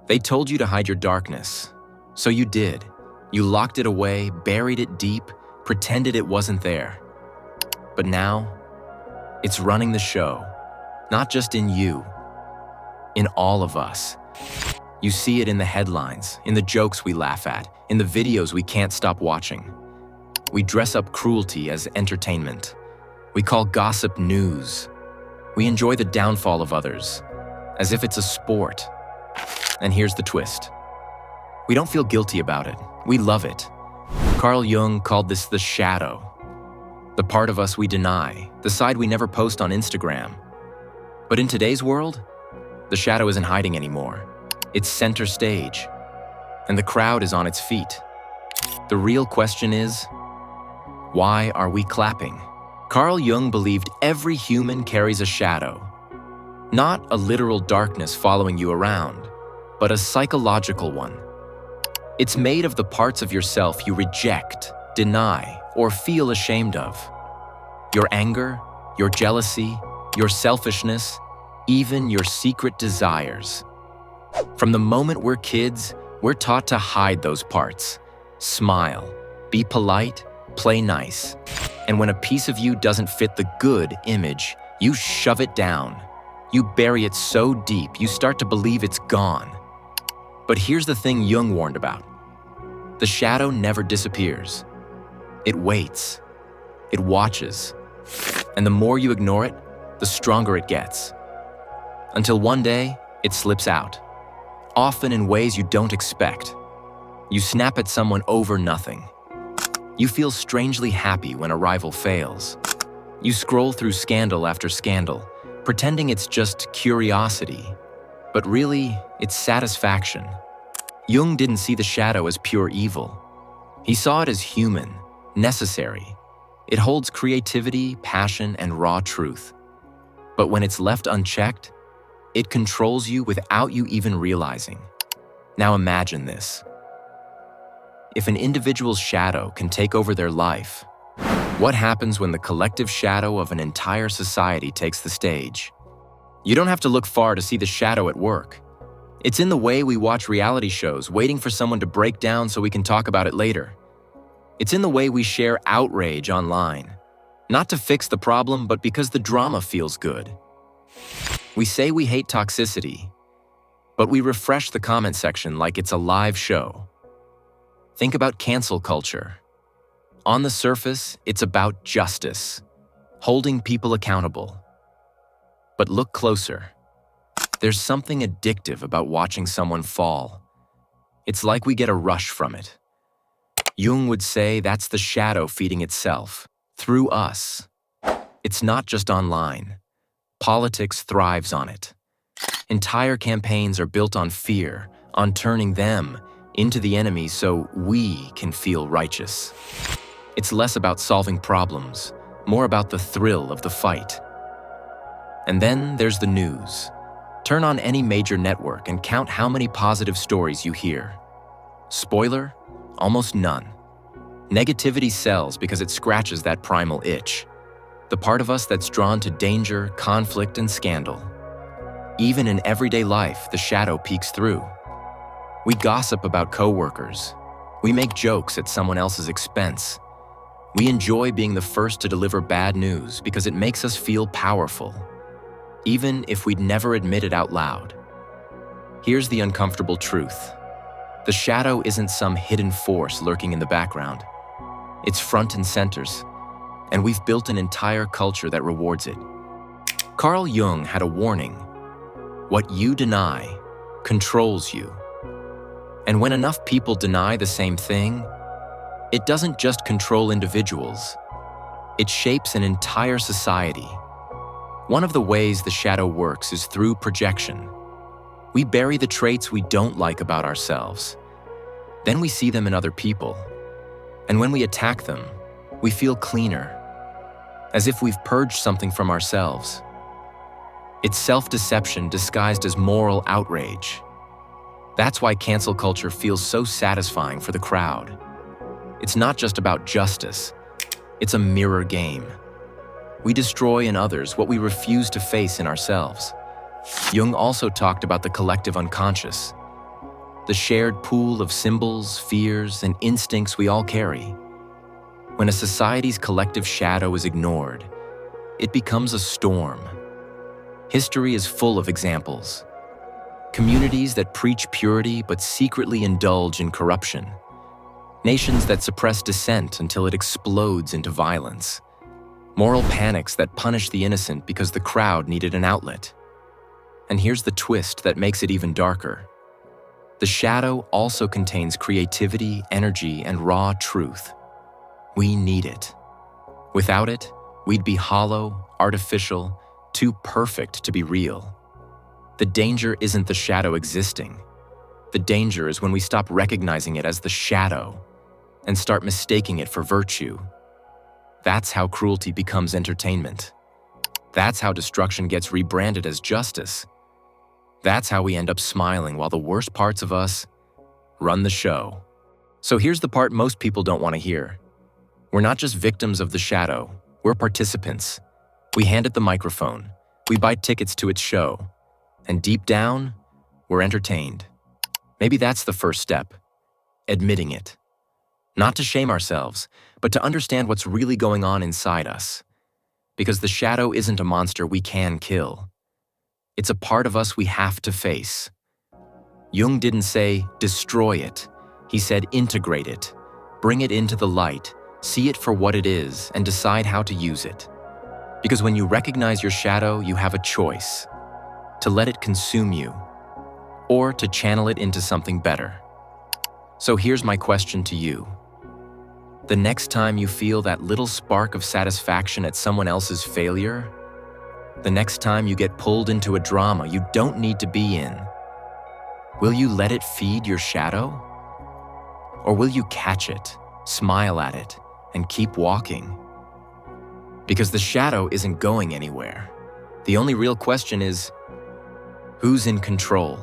They told you to hide your darkness, so you did. You locked it away, buried it deep, pretended it wasn't there. But now, it's running the show, not just in you, in all of us. You see it in the headlines, in the jokes we laugh at, in the videos we can't stop watching. We dress up cruelty as entertainment. We call gossip news. We enjoy the downfall of others, as if it's a sport. And here's the twist. We don't feel guilty about it. We love it. Carl Jung called this the shadow. The part of us we deny, the side we never post on Instagram. But in today's world, the shadow isn't hiding anymore. It's center stage, and the crowd is on its feet. The real question is, why are we clapping? Carl Jung believed every human carries a shadow. Not a literal darkness following you around, but a psychological one. It's made of the parts of yourself you reject, deny, or feel ashamed of. Your anger, your jealousy, your selfishness, even your secret desires. From the moment we're kids, we're taught to hide those parts. Smile, be polite, play nice. And when a piece of you doesn't fit the good image, you shove it down. You bury it so deep, you start to believe it's gone. But here's the thing Jung warned about. The shadow never disappears. It waits. It watches. And the more you ignore it, the stronger it gets. Until one day, it slips out. Often in ways you don't expect. You snap at someone over nothing. You feel strangely happy when a rival fails. You scroll through scandal after scandal, pretending it's just curiosity, but really, it's satisfaction. Jung didn't see the shadow as pure evil. He saw it as human, necessary. It holds creativity, passion, and raw truth. But when it's left unchecked, it controls you without you even realizing. Now imagine this. If an individual's shadow can take over their life, what happens when the collective shadow of an entire society takes the stage? You don't have to look far to see the shadow at work. It's in the way we watch reality shows, waiting for someone to break down so we can talk about it later. It's in the way we share outrage online, not to fix the problem, but because the drama feels good. We say we hate toxicity, but we refresh the comment section like it's a live show. Think about cancel culture. On the surface, it's about justice, holding people accountable. But look closer. There's something addictive about watching someone fall. It's like we get a rush from it. Jung would say that's the shadow feeding itself, through us. It's not just online. Politics thrives on it. Entire campaigns are built on fear, on turning them into the enemy so we can feel righteous. It's less about solving problems, more about the thrill of the fight. And then there's the news. Turn on any major network and count how many positive stories you hear. Spoiler, almost none. Negativity sells because it scratches that primal itch, the part of us that's drawn to danger, conflict, and scandal. Even in everyday life, the shadow peeks through. We gossip about coworkers. We make jokes at someone else's expense. We enjoy being the first to deliver bad news because it makes us feel powerful, even if we'd never admit it out loud. Here's the uncomfortable truth. The shadow isn't some hidden force lurking in the background. It's front and centers, and we've built an entire culture that rewards it. Carl Jung had a warning. What you deny controls you. And when enough people deny the same thing, it doesn't just control individuals. It shapes an entire society. One of the ways the shadow works is through projection. We bury the traits we don't like about ourselves. Then we see them in other people. And when we attack them, we feel cleaner, as if we've purged something from ourselves. It's self-deception disguised as moral outrage. That's why cancel culture feels so satisfying for the crowd. It's not just about justice. It's a mirror game. We destroy in others what we refuse to face in ourselves. Jung also talked about the collective unconscious. the shared pool of symbols, fears, and instincts we all carry. When a society's collective shadow is ignored, it becomes a storm. History is full of examples. Communities that preach purity but secretly indulge in corruption. Nations that suppress dissent until it explodes into violence. Moral panics that punish the innocent because the crowd needed an outlet. And here's the twist that makes it even darker. The shadow also contains creativity, energy, and raw truth. We need it. Without it, we'd be hollow, artificial, too perfect to be real. The danger isn't the shadow existing. The danger is when we stop recognizing it as the shadow and start mistaking it for virtue. That's how cruelty becomes entertainment. That's how destruction gets rebranded as justice. That's how we end up smiling while the worst parts of us run the show. So here's the part most people don't want to hear. We're not just victims of the shadow, we're participants. We hand it the microphone, we buy tickets to its show, and deep down, we're entertained. Maybe that's the first step, admitting it. Not to shame ourselves, but to understand what's really going on inside us. Because the shadow isn't a monster we can kill. It's a part of us we have to face. Jung didn't say, destroy it. He said, integrate it. Bring it into the light, see it for what it is, and decide how to use it. Because when you recognize your shadow, you have a choice. To let it consume you, or to channel it into something better. So here's my question to you. The next time you feel that little spark of satisfaction at someone else's failure, the next time you get pulled into a drama you don't need to be in, will you let it feed your shadow? Or will you catch it, smile at it, and keep walking? Because the shadow isn't going anywhere. The only real question is, who's in control?